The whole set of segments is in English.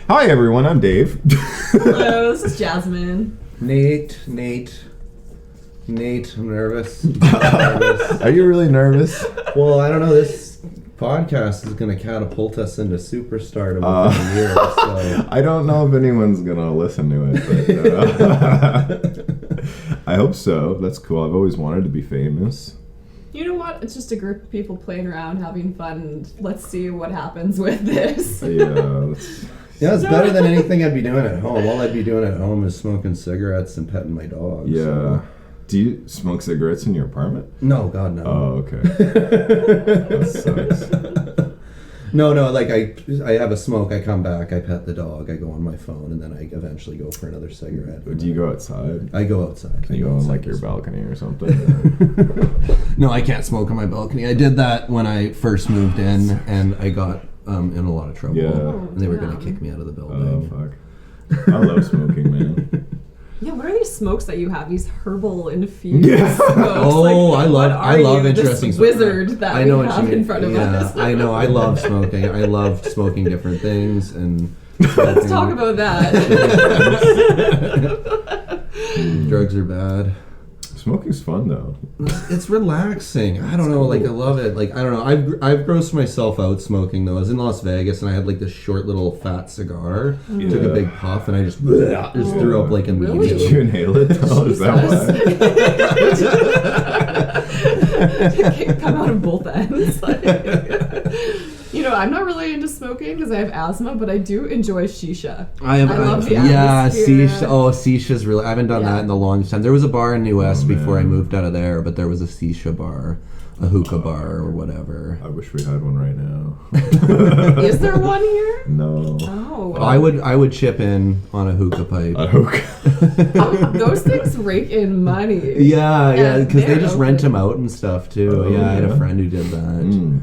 Hi everyone, I'm Dave. Hello, this is Jazzmyn. Nate, I'm nervous. Are you really nervous? Well, I don't know. This podcast is going to catapult us into superstardom within a year. So. I don't know if anyone's going to listen to it, but I hope so. That's cool. I've always wanted to be famous. You know what? It's just a group of people playing around, having fun, and let's see what happens with this. Yeah, it's better than anything I'd be doing at home. All I'd be doing at home is smoking cigarettes and petting my dog. Yeah. So. Do you smoke cigarettes in your apartment? No, God, no. Oh, okay. That sucks. No, like I have a smoke, I come back, I pet the dog, I go on my phone, and then I eventually go for another cigarette. Do you go outside? I go outside. Can you go on like your balcony or something? No, I can't smoke on my balcony. I did that when I first moved in, and I got in a lot of trouble. Yeah. And they were going to kick me out of the building. Oh, fuck. I love smoking, man. Yeah, what are these smokes that you have? These herbal infused smokes? Oh, like, I love interesting this wizard that I know we what have you mean. in front of us. I know. I love smoking. I love smoking different things and. Let's talk about that. Drugs are bad. Smoking's fun though. It's relaxing. I don't know. Cool. Like I love it. Like I don't know. I've grossed myself out smoking though. I was in Las Vegas and I had like this short little fat cigar. Yeah. Took a big puff and I just threw up like immediately. Really? Did you inhale it though? Is that why? Come out of both ends. You know, I'm not really into smoking because I have asthma, but I do enjoy shisha. I love the atmosphere. Shisha's really. I haven't done that in the longest time. There was a bar in New West before I moved out of there, but there was a shisha bar, a hookah bar, or whatever. I wish we had one right now. Is there one here? No. Oh. I would chip in on a hookah pipe. A hookah. Those things rake in money. Yeah, because they just rent them out and stuff too. I had a friend who did that.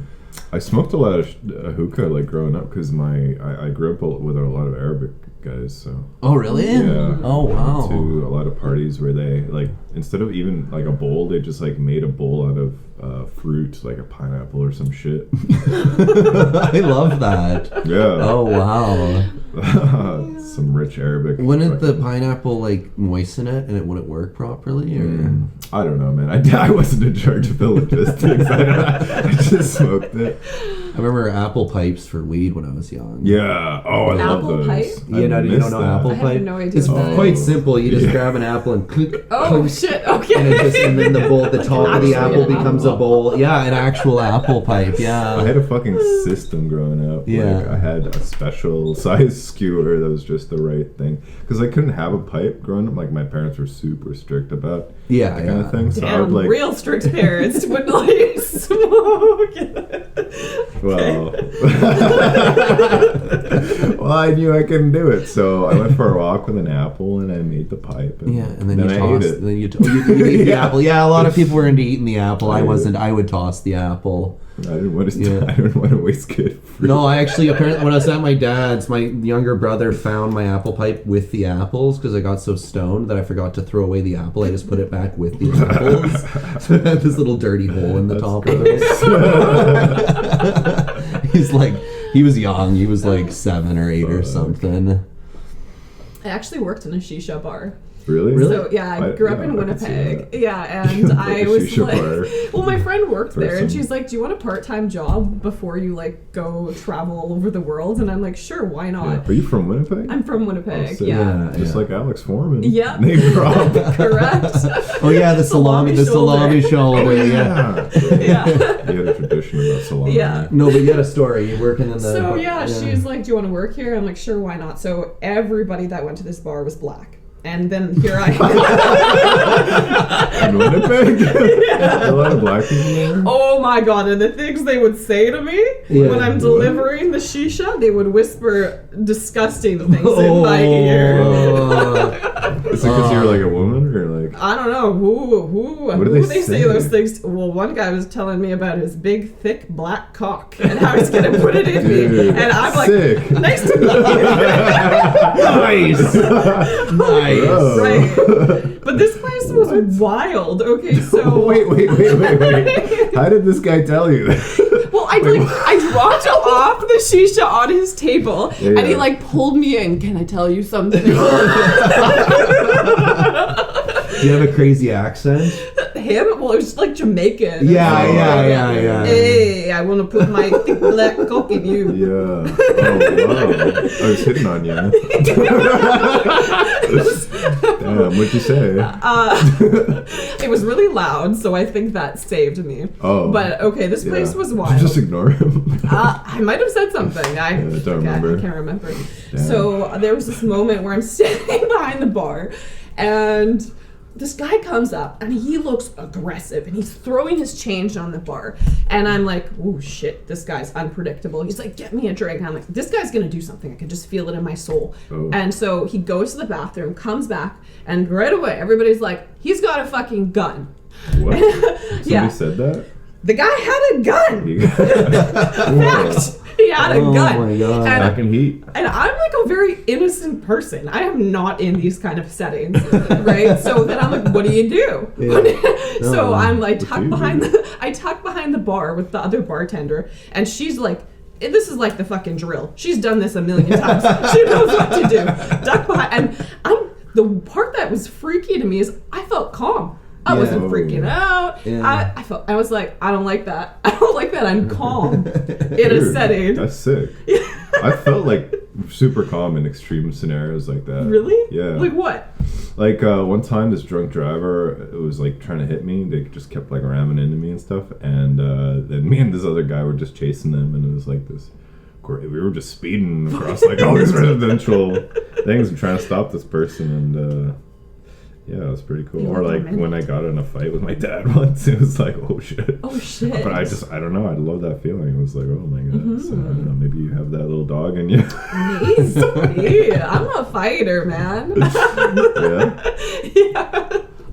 I smoked a lot of hookah like growing up because I grew up with a lot of Arabic guys. So. Oh really? Yeah. Oh wow. To a lot of parties where they like instead of even like a bowl, they just like made a bowl out of fruit, like a pineapple or some shit. I love that. Yeah. Oh wow. Some rich Arabic. Wouldn't the pineapple like moisten it and it wouldn't work properly? Or I don't know, man. I wasn't in charge of the logistics. I just smoked it. I remember apple pipes for weed when I was young. Yeah. Oh, I love those. Pipe? You don't know apple pipe? I have no idea. It's quite simple. You just grab an apple and click. Oh shit! Okay. And then the bowl, the top of the apple becomes a bowl. Yeah, an actual apple pipe. Yeah. I had a fucking system growing up. Yeah. Like I had a special size skewer that was just the right thing because I couldn't have a pipe growing up. Like my parents were super strict about that kind of thing. So Damn, I would like real strict parents would let you smoke. Well, well, I knew I couldn't do it, so I went for a walk with an apple and I made the pipe. And then you I tossed. ate it. Then you eat the apple. Yeah, a lot of people were into eating the apple. I wasn't. I would toss the apple. I didn't want to waste good fruit. No, I actually apparently when I was at my dad's, my younger brother found my apple pipe with the apples because I got so stoned that I forgot to throw away the apple. I just put it back with the apples. So it had this little dirty hole in the top of it. He was young. He was like 7 or 8 or something. I actually worked in a shisha bar. Really? So yeah, I grew up in Winnipeg. Yeah, and I was like, well, my friend worked there, and she's like, "Do you want a part-time job before you like go travel all over the world?" And I'm like, "Sure, why not?" Yeah. Are you from Winnipeg? I'm from Winnipeg. Oh, just like Alex Foreman. Yeah. Name drop. Correct. Oh yeah, the salami shoulder. Yeah. Yeah. You had a tradition about salami. Yeah. No, but you had a story. You're working in the. So yeah, she's like, "Do you want to work here?" I'm like, "Sure, why not?" So everybody that went to this bar was black. And then here I am. In Winnipeg? Yeah. A lot of black people there? Oh my god, and the things they would say to me when I'm delivering the shisha, they would whisper disgusting things in my ear. Is it because you're like a woman or like? I don't know. Who do they say those things to? Well, one guy was telling me about his big, thick, black cock and how he's going to put it in me. And I'm like, sick. Nice to meet you. Nice. Right. But this place was wild. Okay, so... Wait. How did this guy tell you that? Well, I dropped off the shisha on his table, and he like pulled me in. Can I tell you something? Do you have a crazy accent? Him? Well, it was like Jamaican. Yeah. Hey, I want to put my thick black cock in you. Yeah. Oh, wow. I was hitting on you. Damn, what'd you say? It was really loud, so I think that saved me. Oh. But, okay, this place was wild. Did you just ignore him? I might have said something. I don't remember. I can't remember. Damn. So there was this moment where I'm standing behind the bar, and this guy comes up, and he looks aggressive, and he's throwing his change on the bar. And I'm like, oh, shit, this guy's unpredictable. He's like, get me a drink. And I'm like, this guy's going to do something. I can just feel it in my soul. Oh. And so he goes to the bathroom, comes back, and right away, everybody's like, he's got a fucking gun. What? Somebody said that? The guy had a gun. Fact. He had a gun. Oh my god. Back in heat. And I'm like a very innocent person. I am not in these kind of settings, right? So then I'm like, what do you do? Yeah. So I'm like tucked behind the bar with the other bartender, and she's like, this is like the fucking drill. She's done this a million times. She knows what to do. Duck behind, and the part that was freaky to me is I felt calm. I wasn't freaking out. Yeah. I was like, I don't like that. I don't like that. I'm calm in a setting. That's sick. I felt like super calm in extreme scenarios like that. Really? Yeah. Like what? Like one time this drunk driver was like trying to hit me. They just kept like ramming into me and stuff. And then me and this other guy were just chasing them, and it was like this. We were just speeding across like all these residential things and trying to stop this person, and yeah, it was pretty cool. Or like when I got in a fight with my dad once, it was like, oh shit. Oh shit. But I don't know, I love that feeling. It was like, oh my god. Mm-hmm. So I don't know, maybe you have that little dog in you. Me? I'm a fighter, man. Yeah.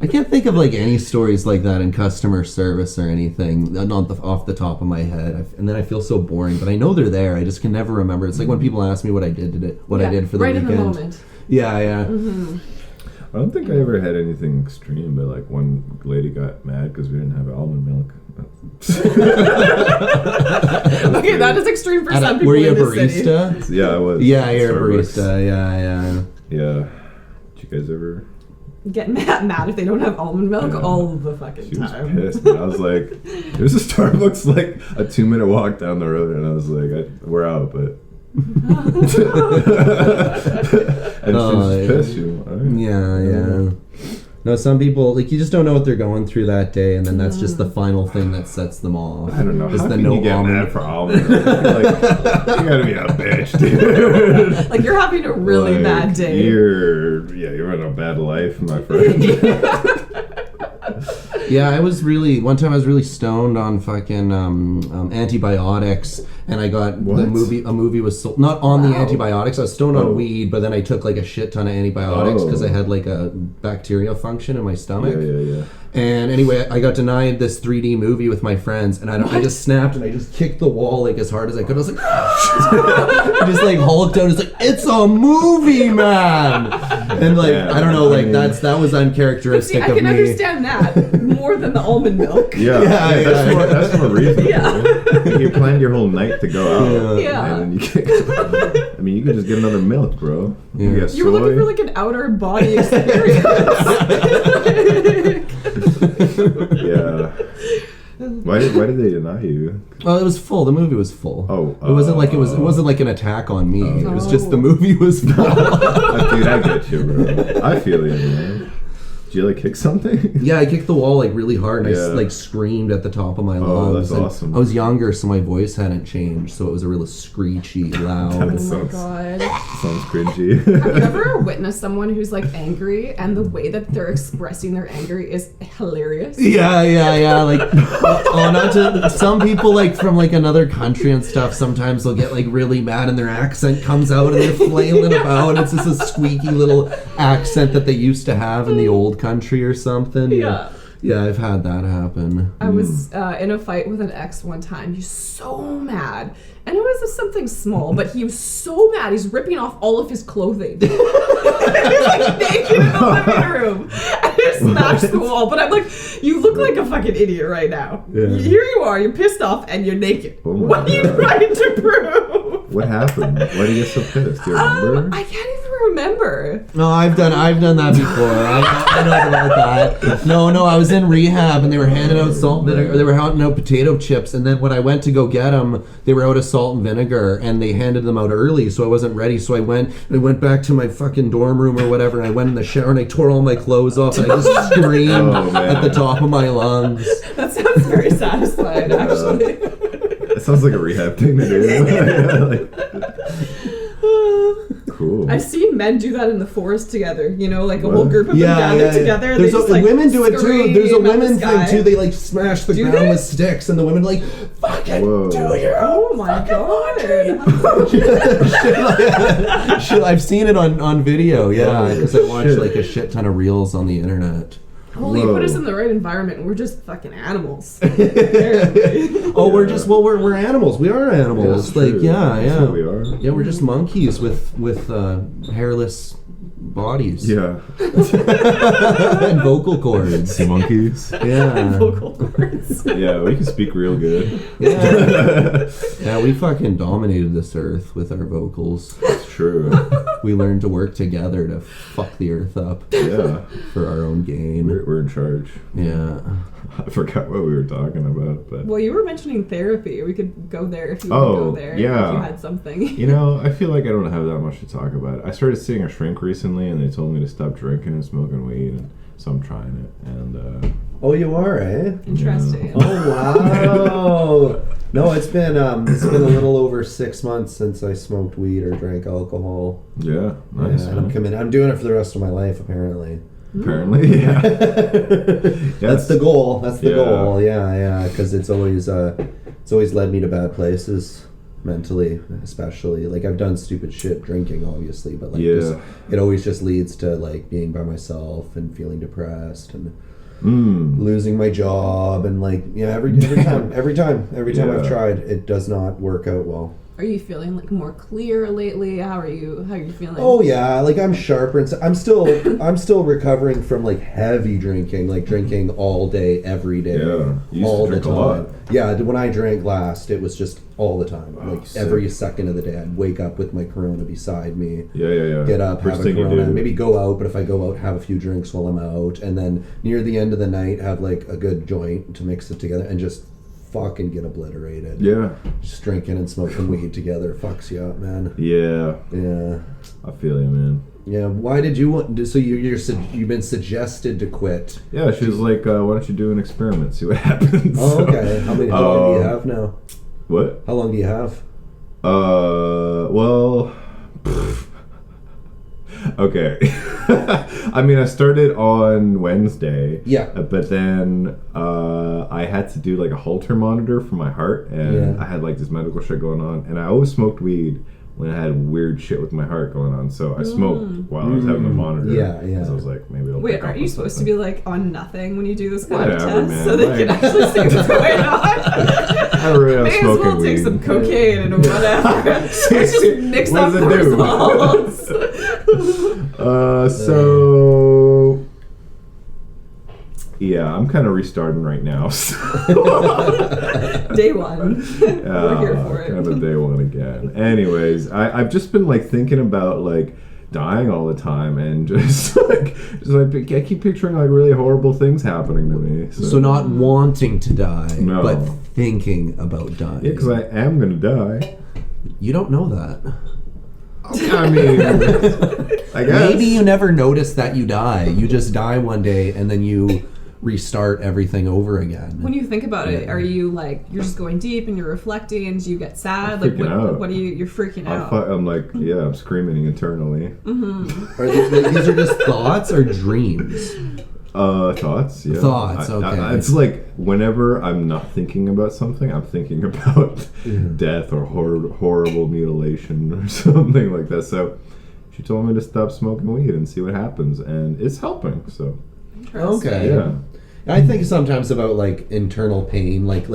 I can't think of like any stories like that in customer service or anything, not off the top of my head. And then I feel so boring, but I know they're there. I just can never remember. It's like when people ask me what I did for the weekend. Right in the moment. Yeah. Mm-hmm. I don't think I ever had anything extreme, but like one lady got mad because we didn't have almond milk. Okay, that is extreme for some people. Were you a barista? City. Yeah, I was. Yeah, you're a barista. Yeah. Yeah. Did you guys ever get mad if they don't have almond milk all the fucking time? She was pissed. And I was like, there's a Starbucks like a 2-minute walk down the road, and I was like, we're out, but. And she was pissed. Yeah. No, some people like you just don't know what they're going through that day, and then that's just the final thing that sets them off. I don't know. How can you get mad for almond? Like, you gotta be a bitch, dude. Like you're having a really bad day. You're in a bad life, my friend. Yeah, one time I was really stoned on fucking antibiotics, and I got a movie was sold, not on the antibiotics. I was stoned on weed, but then I took like a shit ton of antibiotics because I had like a bacterial function in my stomach. Yeah. And anyway, I got denied this 3D movie with my friends, and I just snapped and I just kicked the wall like as hard as I could. I was like, I just like hulked out. It's like, it's a movie, man. And like, I don't know, like that was uncharacteristic of me. I can understand that more than the almond milk. Yeah, that's more reasonable. Yeah. You planned your whole night to go out. Yeah. And then you you could just get another milk, bro. Yeah. You were looking for like an outer body experience. Yeah. Why did they deny you? Well, it was full. The movie was full. Oh, it wasn't like an attack on me. It was just the movie was full. Dude, I get you, bro. I feel you, man. Did you like kick something? Yeah, I kicked the wall like really hard, and I like screamed at the top of my lungs. Oh, that's awesome. I was younger, so my voice hadn't changed, so it was a real screechy, loud. Oh my god. Sounds cringy. Have you ever witnessed someone who's like angry, and the way that they're expressing their anger is hilarious? Yeah. Like, some people like from like another country and stuff. Sometimes they'll get like really mad, and their accent comes out, and they're flailing about. It's just a squeaky little accent that they used to have in the old country or something. Yeah, I've had that happen. I was in a fight with an ex one time. He's so mad, and it was just something small, but he was so mad he's ripping off all of his clothing. He's like naked in the living room, and smash the wall. But I'm like, you look like a fucking idiot right now. Yeah. Here you are, you're pissed off, and you're naked. Oh my What are you God. trying to prove? What happened? Why do you get so pissed? Do you remember? I can't even remember. No, I've done that before. I know about that. No, I was in rehab and they were handing out salt and vinegar. Or they were handing out potato chips, and then when I went to go get them, they were out of salt and vinegar, and they handed them out early, so I wasn't ready. So I went back to my fucking dorm room or whatever, and I went in the shower and I tore all my clothes off and I just screamed at the top of my lungs. That sounds very satisfying, actually. It sounds like a rehab thing to do. Cool. I've seen men do that in the forest together. You know, like a whole group of them gathered together. There's they just, like, women do it too. There's a scream at women the sky. thing too. They like smash the Do ground they? with sticks, and the women like fucking Whoa. do your Oh own my fucking god. shit, I've seen it on video, yeah, because I watched Shit. like a shit ton of reels on the internet. Holy, you Whoa. put us in the right environment and we're just fucking animals. Apparently. Oh, we're just we're animals. We are animals. That's Like true. yeah, That's yeah. what we are. Yeah, we're just monkeys with hairless bodies. Yeah. And vocal cords. Sea monkeys. Yeah. Vocal cords. Yeah, we can speak real good. Yeah. Yeah, we fucking dominated this earth with our vocals. It's true. We learned to work together to fuck the earth up Yeah. for our own gain. We're in charge. Yeah. I forgot what we were talking about, but Well, you were mentioning therapy. We could go there if you Oh, want to go there. yeah. If you had something. you know, I feel like I don't have that much to talk about. I started seeing a shrink recently, and they told me to stop drinking and smoking weed, and so I'm trying it. And Oh, you are, eh? Interesting. Oh wow! No, it's been a little over 6 months since I smoked weed or drank alcohol. yeah, nice. Yeah, and I'm man. committed. I'm doing it for the rest of my life, apparently. Apparently, yeah. That's the goal. That's the Yeah. goal. Yeah, because it's always led me to bad places mentally, especially. Like I've done stupid shit drinking, obviously, but like Yeah. it always just leads to like being by myself and feeling depressed and losing my job and like every time Yeah. I've tried, it does not work out well. Are you feeling like more clear lately? How are you feeling? Oh yeah, like I'm sharper and I'm still recovering from like heavy drinking, like drinking all day, every day, Yeah, you used all to drink the a time. lot. Yeah, when I drank last, it was just all the time, Oh, like sick. every second of the day. I'd wake up with my Corona beside me. Yeah. Get up, First have a thing you Corona, do. maybe go out, but if I go out, have a few drinks while I'm out, and then near the end of the night, have like a good joint to mix it together and just fucking get obliterated. Yeah. Just drinking and smoking weed together fucks you up, man. Yeah. Yeah. I feel you, man. Yeah, why did you want? So you've been suggested to quit. Yeah, she was like, why don't you do an experiment, see what happens. Oh, okay. How long do you have now? What? How long do you have? Well, okay. I mean, I started on Wednesday. Yeah. But then I had to do like a Holter monitor for my heart, and Yeah. I had like this medical shit going on, and I always smoked weed when I had weird shit with my heart going on. So I smoked while I was having the monitor. Yeah. Because I was like, maybe it'll Wait, pick up aren't you on supposed to something. be like on nothing when you do this kind of Whatever, test, man, so they can like- actually see what's going on? I really am May as smoking well take weed. some cocaine and whatever. Let's just mix What up does the it do? results. So yeah, I'm kind of restarting right now. So. Day one. We're here for it. Kind of a day one again. Anyways, I've just been like thinking about like dying all the time, and just like I keep picturing like really horrible things happening to me. So not wanting to die, No. but thinking about dying. Yeah, because I am gonna die. You don't know that. I mean, I guess. Maybe you never notice that you die. You just die one day, and then you restart everything over again. When you think about it, are you like you're just going deep and you're reflecting, and do you get sad? I'm Like freaking out. what are you're freaking out? I'm like, yeah, I'm screaming internally. Are these are just thoughts or dreams? Thoughts, yeah. Thoughts, okay. It's like whenever I'm not thinking about something, I'm thinking about death or horrible mutilation or something like that. So she told me to stop smoking weed and see what happens, and it's helping. So Okay. yeah, I think sometimes about like internal pain, like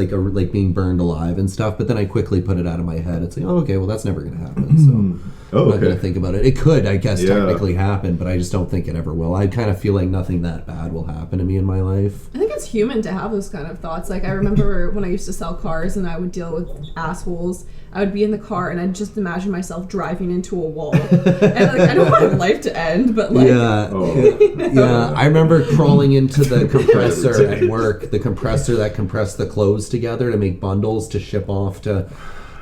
being burned alive and stuff. But then I quickly put it out of my head. It's like, oh, okay, well that's never gonna happen. So Oh, I'm not okay. going to think about it. It could, I guess, Yeah. technically happen, but I just don't think it ever will. I kind of feel like nothing that bad will happen to me in my life. I think it's human to have those kind of thoughts. Like, I remember when I used to sell cars and I would deal with assholes, I would be in the car and I'd just imagine myself driving into a wall. And, like, I don't want my life to end, but, like... Yeah. Oh. Yeah, I remember crawling into the compressor at work, the compressor that compressed the clothes together to make bundles to ship off to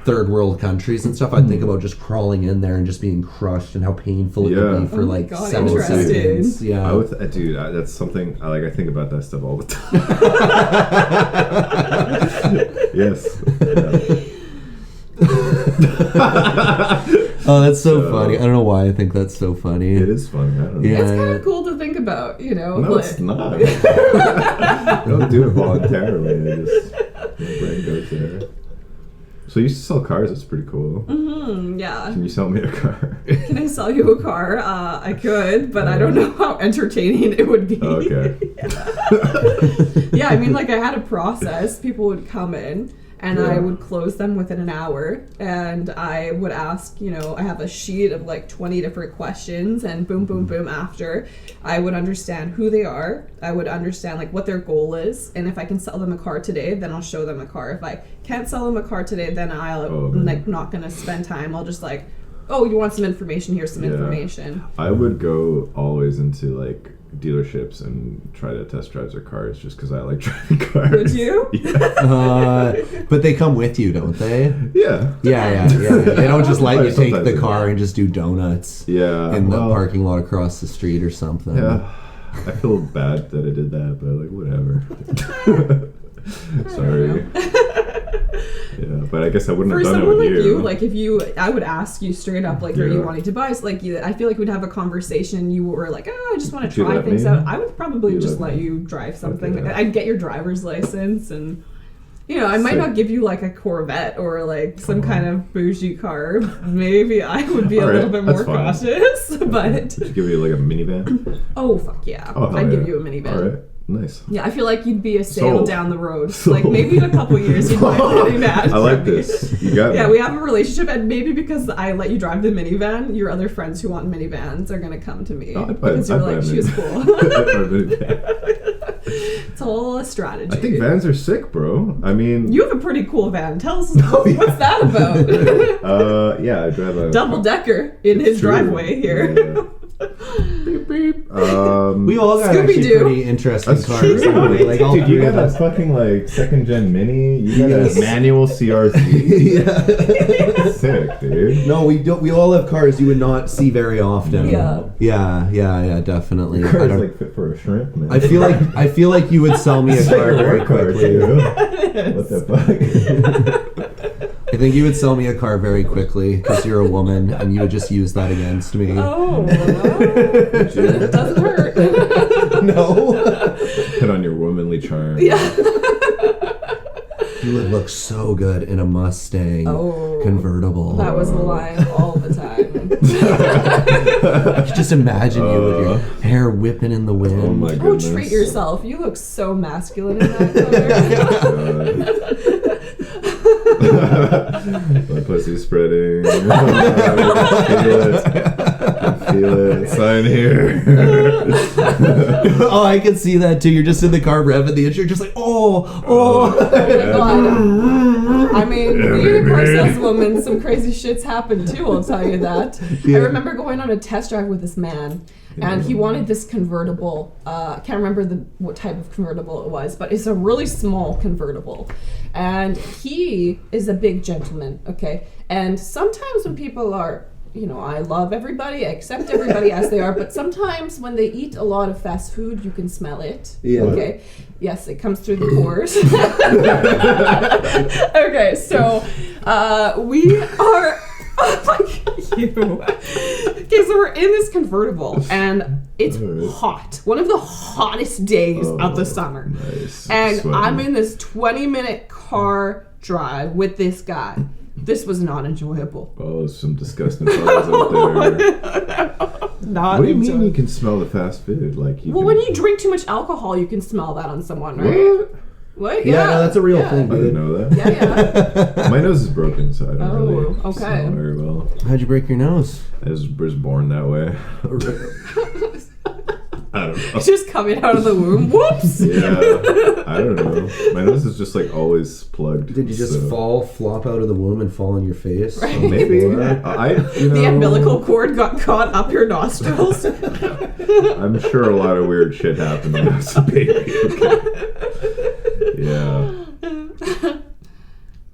third world countries and stuff. I'd think about just crawling in there and just being crushed and how painful it would be for Oh my like God, 7 interesting. seconds. Yeah. Dude, that's something I think about that stuff all the time. Yes. Oh, that's so funny. I don't know why I think that's so funny. It is funny. I don't know. Yeah. It's kind of cool to think about, you know. No, but- it's not. I don't do it voluntarily. My brain goes there. So you used to sell cars. That's pretty cool. Yeah. Can you sell me a car? Can I sell you a car? I could, but I don't know how entertaining it would be. Okay. Yeah, I mean, like, I had a process. People would come in, and I Yeah. would close them within an hour, and I would ask, you know, I have a sheet of, like, 20 different questions, and boom, boom, boom, after, I would understand who they are. I would understand, like, what their goal is, and if I can sell them a car today, then I'll show them a car. If I can't sell them a car today, then I'm, like, not gonna spend time. I'll just, like, oh, you want some information? Here's some information. I would go always into like dealerships and try to test drive their cars just because I like driving cars. Would you? Yeah. But they come with you, don't they? Yeah. Yeah. They don't just let you take Sometimes the they car do. and just do donuts Yeah. in the parking lot across the street or something. Yeah. I feel bad that I did that, but like whatever. Sorry. Yeah, but I guess I wouldn't For have done it someone with like you. you, like, I would ask you straight up, like, are you wanting to buy? So, like, I feel like we'd have a conversation. You were like, oh, I just want to You try let things me? out. I would probably You just let let me? you drive something. Okay. I'd get your driver's license, and you know, I might Sick. not give you like a Corvette or like some kind of bougie car. Maybe I would be a Alright, little bit that's more fine. cautious, but Would you give you like a minivan? oh fuck yeah, Oh, hell I'd give yeah. you a minivan. All right. Nice. Yeah, I feel like you'd be a sail Sold. down the road. Sold. Like maybe in a couple years you'd buy a minivan. I like from me. this. You got Yeah, me. we have a relationship, and maybe because I let you drive the minivan, your other friends who want minivans are gonna come to me Oh, I'd buy- because you're I'd buy like, a she was minivan. cool. I'd buy a minivan. It's all a strategy. I think vans are sick, bro. I mean, You have a pretty cool van. Tell us what's that about? yeah, I drive a Double decker in his True. driveway here. Yeah. Beep beep. We all got actually Scooby-Doo. pretty interesting That's cars. true. haven't we? Like all Dude, you three got of a us. fucking like second gen Mini. You got Yes. a manual CRC. Yeah. Sick, dude. No, we don't. We all have cars you would not see very often. Yeah. Yeah, definitely. Your I car's don't- like fit for a shrimp, man. I feel like you would sell me a It's like car a very work car, quickly. too. What the fuck? I think you would sell me a car very quickly because you're a woman and you would just use that against me. Oh, it doesn't hurt. No. Put on your womanly charm. Yeah. You would look so good in a Mustang convertible. That was the line all the time. I could just imagine you with your hair whipping in the wind. Oh my Oh, goodness. treat yourself. You look so masculine in that My pussy spreading. I feel it. Sign here. Oh, I can see that too. You're just in the car revving the engine. You're just like, oh. Oh my god. I mean, being a car saleswoman, some crazy shit's happened too, I'll tell you that. Yeah. I remember going on a test drive with this man, and he wanted this convertible. I can't remember what type of convertible it was, but it's a really small convertible. And he is a big gentleman, okay? And sometimes when people are, you know, I love everybody, I accept everybody as they are, but sometimes when they eat a lot of fast food, you can smell it. Yeah. Okay. Yes, it comes through the pores. Okay, so we are. Oh my god, you. Okay, so we're in this convertible, and it's hot. One of the hottest days of the summer. Nice. And Sweating. I'm in this 20-minute car drive with this guy. This was not enjoyable. Oh, some disgusting fellas out there. Not What do you mean enjoyable. you can smell the fast food? Like you Well, can... when you drink too much alcohol, you can smell that on someone, right? What? What? Yeah, no, that's a real thing, I dude. didn't know that. Yeah. My nose is broken, so I don't really okay. smell very well. How'd you break your nose? I was born that way. I don't know. Just coming out of the womb. Whoops. Yeah, I don't know. My nose is just like always plugged. Did you just flop out of the womb and fall on your face? Right. Maybe. The umbilical cord got caught up your nostrils. I'm sure a lot of weird shit happened when I was a baby. Okay. Yeah.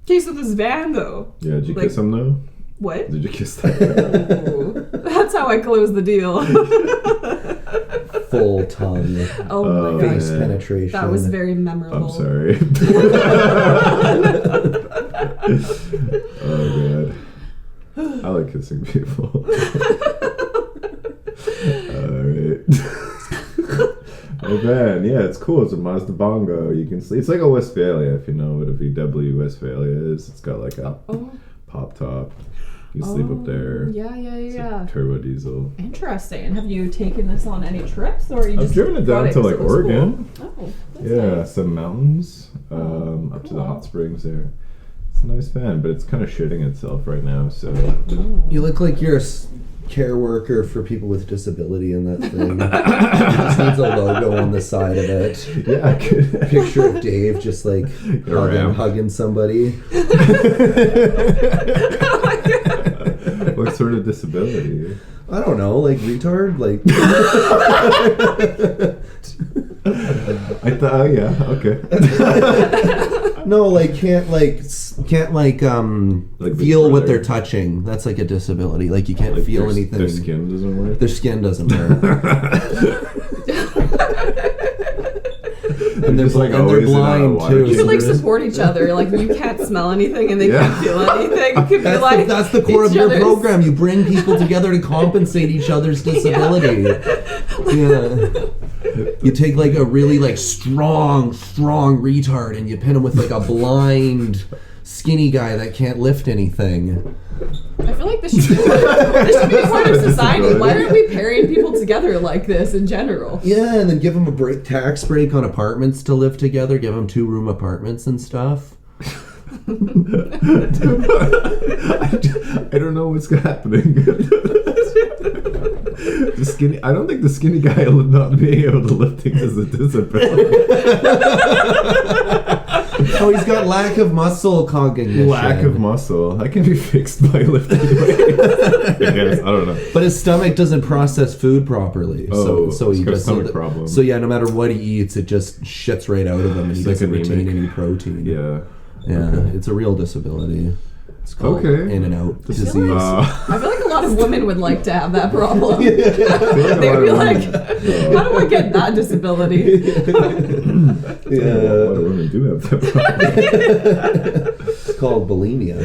Okay, so this van though. Yeah, did you kiss him though? What? Did you kiss that guy? Ooh, that's how I close the deal. Full tongue. Oh my Face gosh. penetration. That was very memorable. I'm sorry. Oh god. I like kissing people. Alright. Oh man, yeah, it's cool. It's a Mazda Bongo. You can sleep. It's like a Westphalia, if you know what a VW Westphalia is. It's got like a pop top. You can sleep up there. Yeah. Turbo diesel. Interesting. Have you taken this on any trips, or you I've just driven it got down to like 'cause it was Oregon. cool? Oh, that's Yeah, nice. some mountains. Up to the cool. hot springs there. It's a nice van, but it's kind of shitting itself right now. So You look like you're a care worker for people with disability in that thing. It just needs a logo on the side of it. yeah, I could. Picture of Dave just like hugging somebody. What sort of disability? I don't know, like retard, like. I thought, oh yeah, okay. No, like can't feel what they're brother. touching. That's like a disability. Like you can't feel anything. Their skin doesn't work. Their skin doesn't work. And they're, Just, like, and they're always in a blind water too. You could like Just- support each other. Like you can't smell anything and they Yeah. can't feel anything. You could be like That's the core of each your other's- program. You bring people together to compensate each other's disability. Yeah. You take like a really like strong retard and you pin him with like a blind skinny guy that can't lift anything. I feel like this should be part of society. Why aren't we pairing people together like this in general? Yeah, and then give them a tax break on apartments to live together. Give them 2-room apartments and stuff. I don't know what's happening. I don't think the skinny guy not being able to lift things is a disability. Oh, he's got lack of muscle cognition. Lack of muscle. That can be fixed by lifting weights. I guess. I don't know. But his stomach doesn't process food properly. Oh, so he he's got a just stomach problem. So yeah, no matter what he eats, it just shits right out of him, and he It's like doesn't retain anemic. any protein. Yeah. Yeah, Okay. it's a real disability. It's called Okay. in and out This disease. is, I feel like a lot of women would like to have that problem. I feel like a They'd lot be of like, women- how do I get that disability? Yeah, a lot of women do have that problem. It's called bulimia.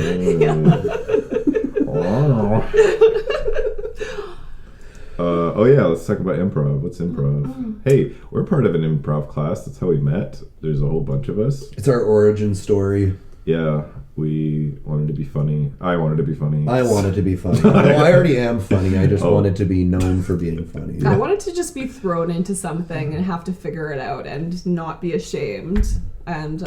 Oh yeah, let's talk about improv. What's improv? Hey, we're part of an improv class. That's how we met. There's a whole bunch of us. It's our origin story. Yeah, we wanted to be funny. I wanted to be funny. I wanted to be funny. No, I already am funny. I just Oh. wanted to be known for being funny. I wanted to just be thrown into something and have to figure it out and not be ashamed and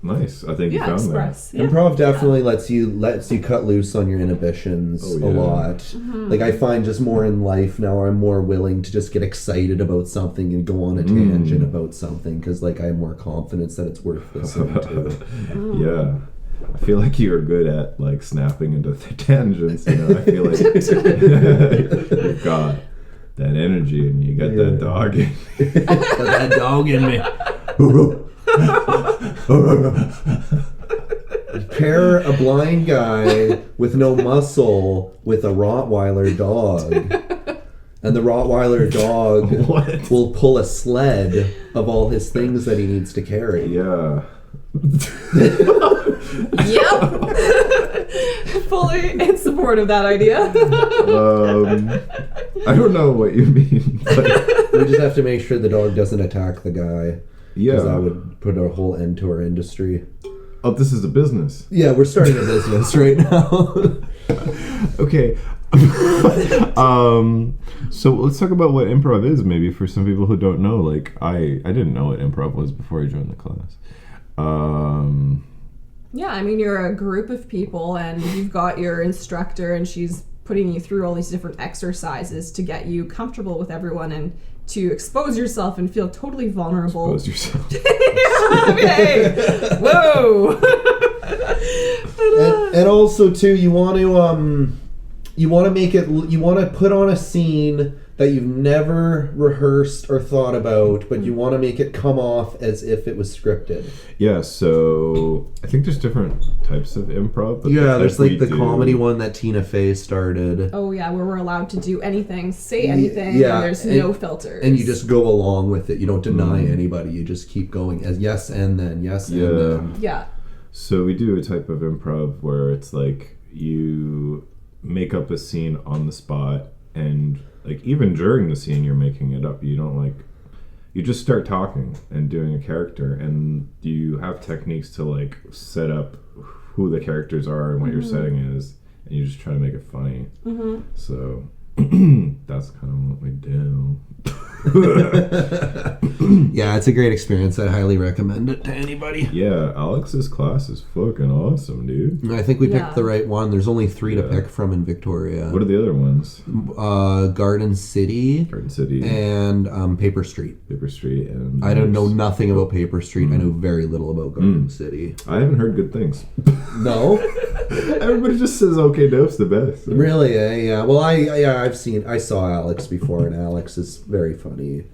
Nice. I think you found express. Yeah. Improv definitely lets you cut loose on your inhibitions Oh, a yeah. lot. Like I find just more in life now, I'm more willing to just get excited about something and go on a tangent about something because like I have more confidence that it's worth listening to. that. Yeah. I feel like you're good at like snapping into tangents. You know, I feel like you've got that energy and you got that dog in. Got that dog in me. Pair a blind guy with no muscle with a Rottweiler dog. And the Rottweiler dog What? will pull a sled of all his things that he needs to carry. Yeah. Yep. Fully in support of that idea. I don't know what you mean. But We just have to make sure the dog doesn't attack the guy. Because that yeah. would put a whole end to our industry. Oh, this is a business. Yeah, we're starting a business right now. Okay. So let's talk about what improv is, maybe for some people who don't know. Like I didn't know what improv was before I joined the class. Yeah, I mean, you're a group of people and you've got your instructor and she's putting you through all these different exercises to get you comfortable with everyone and to expose yourself and feel totally vulnerable. Expose yourself. Okay. Whoa. And also too, you want to make it. You want to put on a scene that you've never rehearsed or thought about, but you want to make it come off as if it was scripted. Yeah, so I think there's different types of improv. But Yeah, there's like the comedy one that Tina Fey started. Oh yeah, where we're allowed to do anything, say anything, Yeah, and there's no filters. And you just go along with it. You don't deny anybody. You just keep going as yes and then, yes and then. Yeah. So we do a type of improv where it's like you make up a scene on the spot, and like even during the scene you're making it up. You don't like, you just start talking and doing a character, and you have techniques to like set up who the characters are and what your setting is, and you just try to make it funny. So that's kind of what we do. Yeah, it's a great experience. I highly recommend it to anybody. Yeah, Alex's class is fucking awesome, dude. I think we picked the right one. There's only 3 to pick from in Victoria. What are the other ones? Garden City. Garden City. And Paper Street. Paper Street. And I don't know nothing about Paper Street. I know very little about Garden City. I haven't heard good things. No? Everybody just says okay dope's the best. Really? Yeah. Well, I saw Alex before, and Alex is very funny.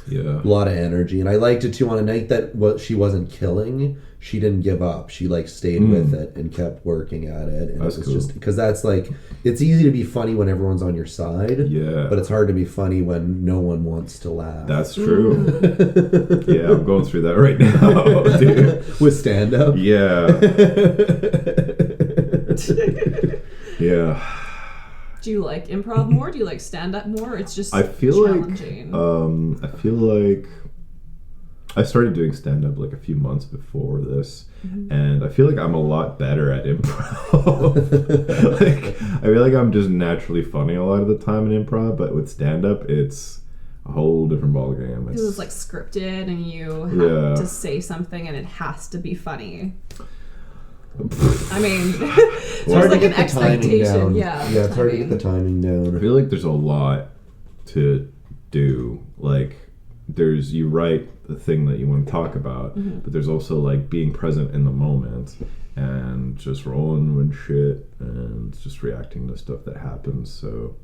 Yeah. A lot of energy, and I liked it too. On a night that she wasn't killing, she didn't give up. She like stayed with it and kept working at it. And That's it was cool. just because that's like, it's easy to be funny when everyone's on your side. Yeah. But it's hard to be funny when no one wants to laugh. That's true. Yeah, I'm going through that right now, dude. With stand up. Yeah. Yeah. Do you like improv more? Do you like stand up more? It's just I feel challenging. like I started doing stand up like a few months before this, and I feel like I'm a lot better at improv. Like I feel like I'm just naturally funny a lot of the time in improv, but with stand up it's a whole different ballgame. Because it's like scripted and you have to say something and it has to be funny. I mean, there's like an expectation. Yeah, it's hard to get the timing down. I feel like there's a lot to do. Like, you write the thing that you want to talk about, but there's also like being present in the moment and just rolling with shit and just reacting to stuff that happens. So,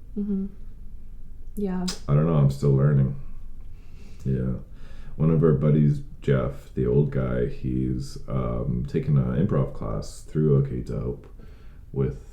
yeah. I don't know. I'm still learning. Yeah. One of our buddies, Jeff, the old guy, he's taking an improv class through OK Dope with,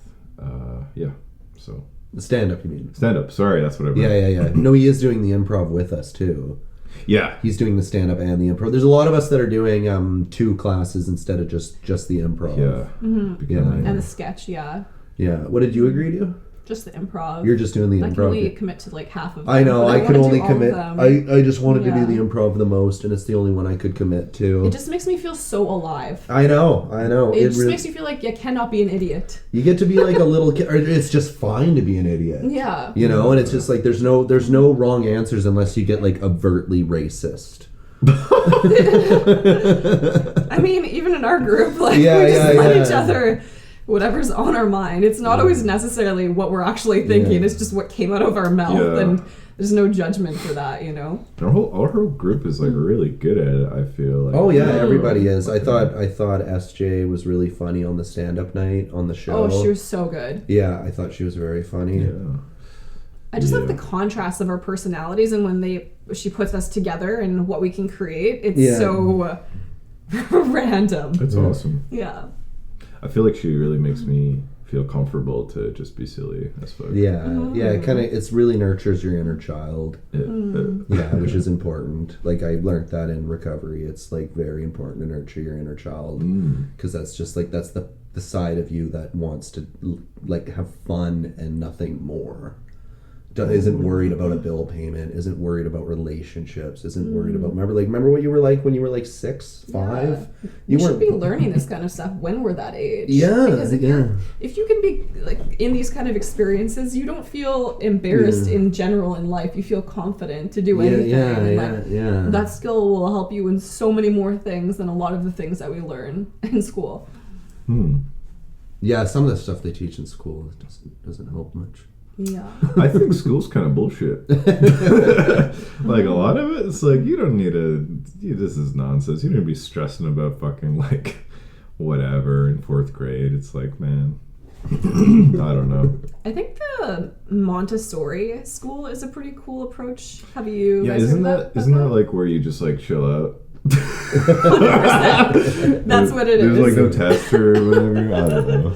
so. Stand up, you mean? Stand up, sorry, that's what I meant. Yeah. No, he is doing the improv with us too. Yeah. He's doing the stand up and the improv. There's a lot of us that are doing 2 classes instead of just the improv. Yeah. And the sketch, yeah. Yeah. What did you agree to? Just the improv. You're just doing the I improv. can only commit to like half of them. I know, but I could wanna only do all of commit. them. I just wanted to do the improv the most, and it's the only one I could commit to. It just makes me feel so alive. I know. It just makes you feel like you cannot be an idiot. You get to be like a little kid, or it's just fine to be an idiot. Yeah. You know, and it's just like there's no wrong answers unless you get like overtly racist. I mean, even in our group, like Yeah, we just yeah, let yeah. each other whatever's on our mind. It's not always necessarily what we're actually thinking. Yeah. It's just what came out of our mouth, Yeah. and there's no judgment for that, you know. Our whole group is like really good at it, I feel like. Oh yeah, everybody is. I thought SJ was really funny on the stand-up night on the show. Oh, she was so good. Yeah, I thought she was very funny. Yeah. I just love the contrast of our personalities, and when she puts us together and what we can create, it's so random. That's awesome. Yeah. I feel like she really makes me feel comfortable to just be silly as fuck. Yeah, yeah. It's really nurtures your inner child. Yeah, which is important. Like I learned that in recovery. It's like very important to nurture your inner child because that's just like that's the side of you that wants to like have fun and nothing more. isn't worried about a bill payment, isn't worried about relationships, isn't worried about remember what you were like when you were like 6, 5? You should be learning this kind of stuff when we're that age. Yeah, because if you can be like in these kind of experiences, you don't feel embarrassed in general in life. You feel confident to do anything. That skill will help you in so many more things than a lot of the things that we learn in school. Yeah, some of the stuff they teach in school doesn't help much. Yeah. I think school's kind of bullshit. Like, a lot of it, it's like, you don't need this is nonsense. You don't need to be stressing about fucking, like, whatever in 4th grade. It's like, man, I don't know. I think the Montessori school is a pretty cool approach. Have you guys isn't heard that like where you just, like, chill out? 100%. That's what it is. There's, like, no test or whatever. I don't know.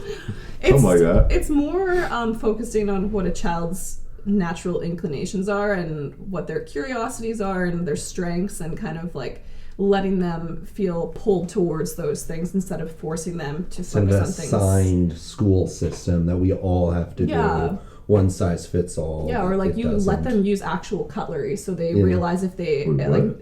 Something like that. It's more focusing on what a child's natural inclinations are and what their curiosities are and their strengths, and kind of like letting them feel pulled towards those things instead of forcing them to focus on things. It's an assigned school system that we all have to do. One size fits all. Yeah, or like let them use actual cutlery, so they realize if they or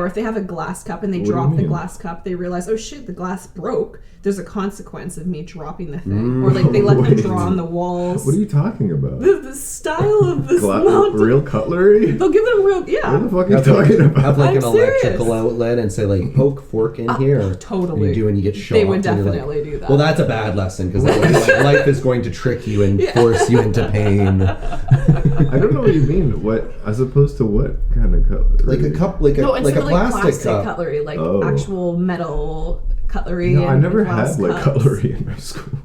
if they have a glass cup and they drop the glass cup, they realize, oh shit, the glass broke. There's a consequence of me dropping the thing. Or like they let them draw on the walls. What are you talking about? The style of this real cutlery? They'll give them real, What the fuck are you talking about? Have like I'm an serious. electrical outlet and say like, poke fork in here. Totally. And you get shocked. They would definitely do that. Well, that's a bad lesson, because life is going to trick you and force you into pain. I don't know what you mean. What, as opposed to what kind of cutlery? Like a cup, like a plastic cup. Cutlery, like actual metal cutlery. No, I never glass had like cups. cutlery in my school.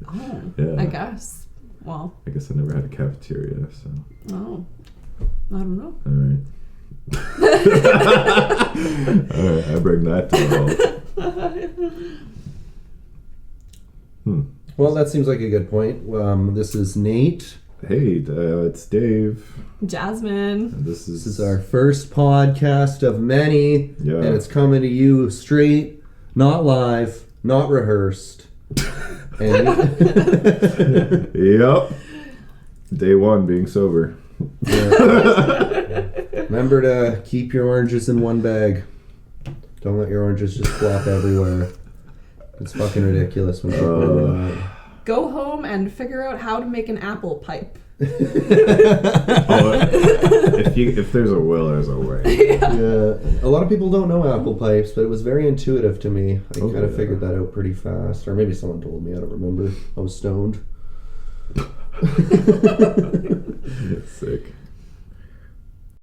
Oh, yeah. I guess. Well, I guess I never had a cafeteria, so. Oh, I don't know. All right. All right, I bring that to the vault. Well, that seems like a good point. This is Nate. Hey, it's Dave. Jazzmyn. And this is our first podcast of many, and it's coming to you straight, not live, not rehearsed. And yep. Day 1, being sober. Remember to keep your oranges in one bag. Don't let your oranges just flop everywhere. It's fucking ridiculous when people do that. Go home and figure out how to make an apple pipe. If there's a will, there's a way. Yeah. A lot of people don't know apple pipes, but it was very intuitive to me. I kind of figured that out pretty fast. Or maybe someone told me, I don't remember. I was stoned. Sick.